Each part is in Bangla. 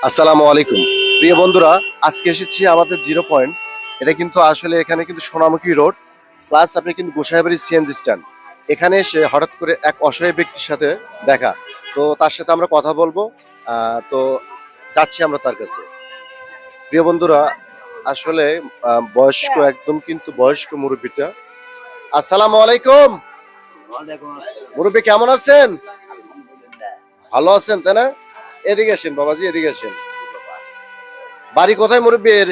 আসসালামু আলাইকুম প্রিয় বন্ধুরা, আজকে এসেছি আমাদের জিরো পয়েন্ট। এটা কিন্তু আসলে এখানে কিন্তু সোনামুখী রোড প্লাস আপনি কিন্তু গোসাইবাড়ি সিএনজি স্ট্যান্ড। এখানে এসে হঠাৎ করে এক অসহায় ব্যক্তির সাথে দেখা, তো তার সাথে আমরা কথা বলবো। তো যাচ্ছি আমরা তার কাছে। প্রিয় বন্ধুরা, আসলে বয়স্ক একদম কিন্তু বয়স্ক মুরব্বীটা। আসসালামু আলাইকুম মুরব্বী, কেমন আছেন? ভালো আছেন তাই না? এদিকে আসেন বাবাজি, এদিকে আসেন। বাড়ি কোথায় মুরব্বীর?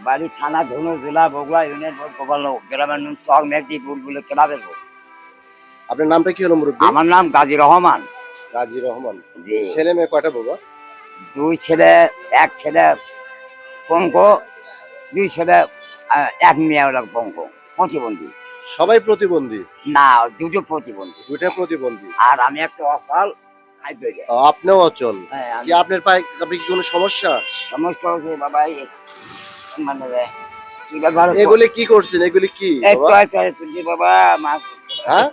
বাড়ি থানা ধনু জেলা বগুড়া ইউনিয়ন গোপালনগর গ্রামের নাম চক মেঘদি বুলবুলে ক্লাবের বউ। আপনার নামটা কি হলো মুরব্বী? আমার নাম গাজী রহমান। গাজী রহমান। জি। ছেলে মেয়ে কয়টা বাবা? দুই ছেলে, এক ছেলে পঙ্ক, দুই ছেলে এক মেয়ে হলো পঙ্ক, প্রতিবন্ধী। সবাই প্রতিবন্ধী? না, দুটো প্রতিবন্ধী। দুইটা প্রতিবন্ধী। আর আমি একটা অসল। আপনিও অচল? হ্যাঁ, কি আপনার পায়ে আপনি কি কোনো সমস্যা? সমস্যা হচ্ছে বাবা, মানে কি ব্যাপার, এগুলি কি করছেন? এগুলি কি বাবা? তুলছি বাবা, মাছ হ্যাঁ,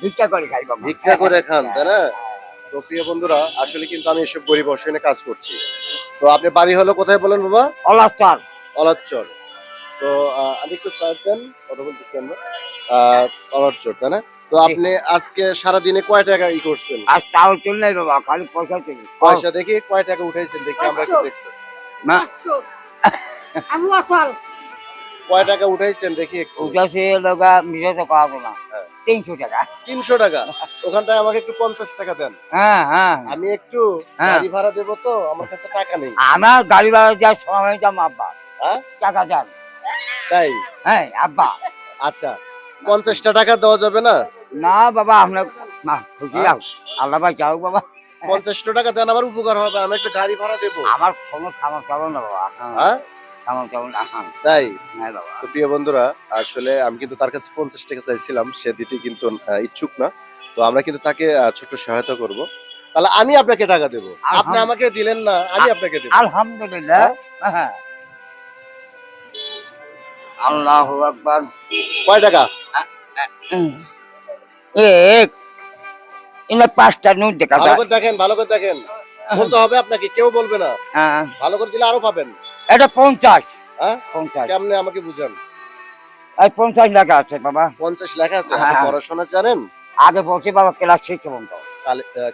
ভিক্ষা করে খাই বাবা। ভিক্ষা করে খান তাই না? তো প্রিয় বন্ধুরা, আসলে কিন্তু আমি এসব গরিব অসহায় কাজ করছি। তো আপনার বাড়ি হলো কোথায় বলেন বাবা? অলাস্টার। অলাচ্চর। তো আমি একটু সাইড দেন, কথা বলতেছি আমরা। অলাচ্চর তাই না? তো আপনি আজকে সারা দিনে কয় টাকা ই করছেন? আর চাউল চল নাই বাবা, খালি পয়সা চলি। পয়সা দেখি কয় টাকা উঠাইছেন, দেখি আমরা একটু দেখবো। না, আমি অসল। কয় টাকা উঠাইছেন দেখি একটু। উঠাছে লগা মিশাতে পারবো না। হ্যাঁ। 300 টাকা। 300 টাকা? ওখানটায় আমাকে একটু 50 টাকা দেন। হ্যাঁ হ্যাঁ, আমি একটু হ্যাঁ। গাড়ি ভাড়া দেবো, তো আমার কাছে টাকা নেই। আমার গাড়ি ভাড়া যাওয়ার সময় যাম আব্বা, হ্যাঁ টাকা যান। তাই? হ্যাঁ আব্বা। আচ্ছা, 50টা টাকা দেওয়া যাবে না? না বাবা, আপনার না খুশি যাও, আল্লাহ ভাই যাও বাবা। 50টা টাকা দেন, আমার উপকার হবে, আমি একটা গাড়ি ভাড়া দেবো। আমার কোনো খামার চাবো না বাবা। হ্যাঁ খামার চাবো না। তাই? হ্যাঁ বাবা। তো প্রিয় বন্ধুরা, আসলে আমি কিন্তু তার কাছে 50 টাকা চাইছিলাম, সে দিতে কিন্তু ইচ্ছুক না। তো আমরা কিন্তু তাকে ছোট্ট সহায়তা করব। তাহলে আমি আপনাকে টাকা দেবো, আপনি আমাকে দিলেন না, আমি আপনাকে দেবো। আলহামদুলিল্লাহ। হ্যাঁ, আল্লাহু আকবার। কয় টাকা? ইনা 5টা নোট দেখা ভালো যায়। করে দেখেন, ভালো করে দেখেন। বলতে হবে আপনাকে, কেউ বলবে না। হ্যাঁ, ভালো করে দিলে আরো পাবেন। এটা 50। হ্যাঁ, 50। কেমনে আমাকে বুঝান? এই 50 লেখা আছে বাবা। 50 লেখা আছে? হ্যাঁ। আপনি পড়াশোনা জানেন? আগে পড়ছি বাবা, ক্লাস 6 পর্যন্ত।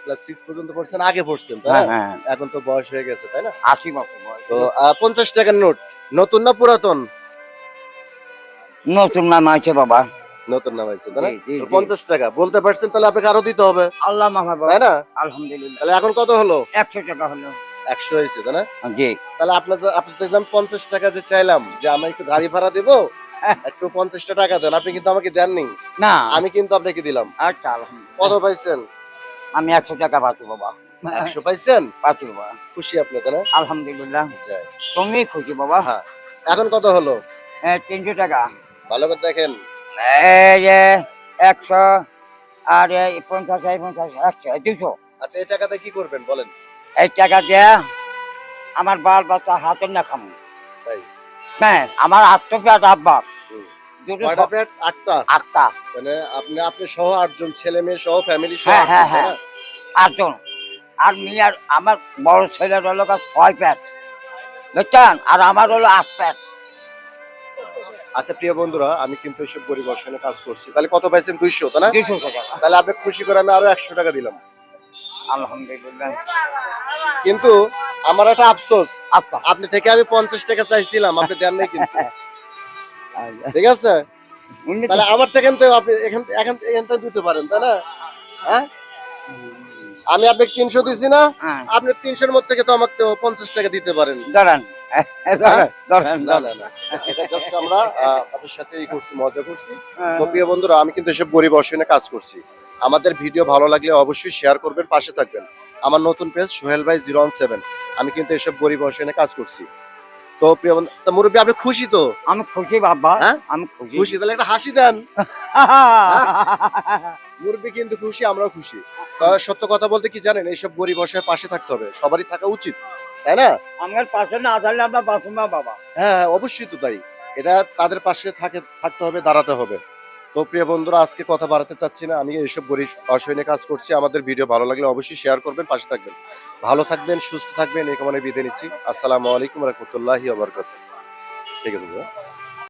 ক্লাস 6 পর্যন্ত পড়ছেন? আগে পড়ছেন তাই হ্যাঁ না? হ্যাঁ, এখন তো বয়স হয়ে গেছে তাই না? 80 বছর বয়স। তো 50 টাকার নোট নতুন না পুরাতন? নতুন নাম আছে বাবা। নতুন নামাইছে তাই না? জি, জি, তো জি। 50 টাকা বলতে পারছেন, তাহলে আপনাকে আরো দিতে হবে আল্লাহ মাফ তাই করুন। না? আলহামদুলিল্লাহ। তাহলে এখন কত হলো? 100 টাকা হলো। 100 হয়েছে তাই না? জি। তাহলে আপনাদের যে আমি 50 টাকা যে চাইলাম, যে আমি একটু গাড়ি ভাড়া দেবো, একটু 50টা টাকা দেন, আপনি কিন্তু আমাকে দেননি। না, আমি কিন্তু আপনাকে দিলাম। আচ্ছা আলহামদুলিল্লাহ। কত পাইছেন? আমি 100 টাকা পাচ্ছি বাবা। 100 পাইছেন? পাচ্ছি বাবা। খুশি আপনি তাই না? আলহামদুলিল্লাহ। যাই। তুমি খুশি বাবা? হ্যাঁ। এখন কত হলো? 300 টাকা। ভালো করে দেখেন। এই যে 100, আর এই 50, 50, 100, 200। আচ্ছা, এই টাকাতে কি করবেন বলেন? এই টাকা দিয়ে আমার বাল বাচ্চা হাতের না খামু। তাই? হ্যাঁ, আমার আত্মপেট আব্বা হুম। দুটো কয়টা পেট? 8টা? আটটা। মানে আপনি সহ 8 জন, ছেলে মেয়ে সহ, ফ্যামিলি সহ হ্যাঁ 8 হ্যাঁ জন, তাই হ্যাঁ, না? 8 জন। আর মেয়ে, আমার বড় ছেলের হলো 6 পেট, বুঝছেন? আর আমার হলো 8 পেট। আচ্ছা প্রিয় বন্ধুরা, আমি কিন্তু এসব গরিব অসহায় কাজ করছি। তাহলে কত পাইছেন? 200 তাই না? 200 টাকা। তাহলে আপনি খুশি করে আমি আরো 100 টাকা দিলাম। আলহামদুলিল্লাহ। কিন্তু আমার একটা আফসোস, আচ্ছা। আপনি থেকে আমি 50 টাকা চাইছিলাম, আপনি দেন নাই কিন্তু। ঠিক আছে? তাহলে আমার থেকে তো আপনি এখান থেকে দিতে পারেন তাই না? হ্যাঁ, আমি আপনাকে 300 দিছি না? হ্যাঁ, আপনি 300 এর মধ্যে থেকে তো আমাকে তো 50 টাকা দিতে পারেন। দাঁড়ান দাঁড়ান। না না না, এটা জাস্ট আমরা আপনার সাথে করছি, মজা করছি। তো প্রিয় বন্ধুরা, আমি কিন্তু এসব গরিব অসহায় কাজ করছি। আমাদের ভিডিও ভালো লাগলে অবশ্যই শেয়ার করবেন, পাশে থাকবেন। আমার নতুন পেজ সোহেল ভাই 017। আমি কিন্তু এসব গরিব অসহায় কাজ করছি। তো প্রিয় বন্ধু, তো মুরব্বী আপনি খুশি তো? আমি খুশি বাবা। হ্যাঁ? আমি খুশি। খুশি? তাহলে একটা হাসি দেন। মুরব্বী কিন্তু খুশি, আমরাও খুশি। সত্য কথা বলতে কি জানেন, এইসব গরিব অসহায় পাশে থাকতে হবে, সবারই থাকা উচিত তাই না? আমার পাশে না থাকলে আমরা বাঁচব না বাবা। হ্যাঁ হ্যাঁ, অবশ্যই তো তাই। এটা তাদের পাশে থাকতে হবে, দাঁড়াতে হবে। তো প্রিয় বন্ধুরা, আজকে কথা বাড়াতে চাচ্ছি না, আমি এইসব গরিব অসহায় নিয়ে কাজ করছি। আমাদের ভিডিও ভালো লাগলে অবশ্যই শেয়ার করবেন, পাশে থাকবেন। ভালো থাকবেন, সুস্থ থাকবেন, এই কামনায় বিদায় নিচ্ছি। আসসালামু আলাইকুম রহমতুল্লাহি ওয়া বারাকাতুহু। ঠিক আছে ভাইয়া।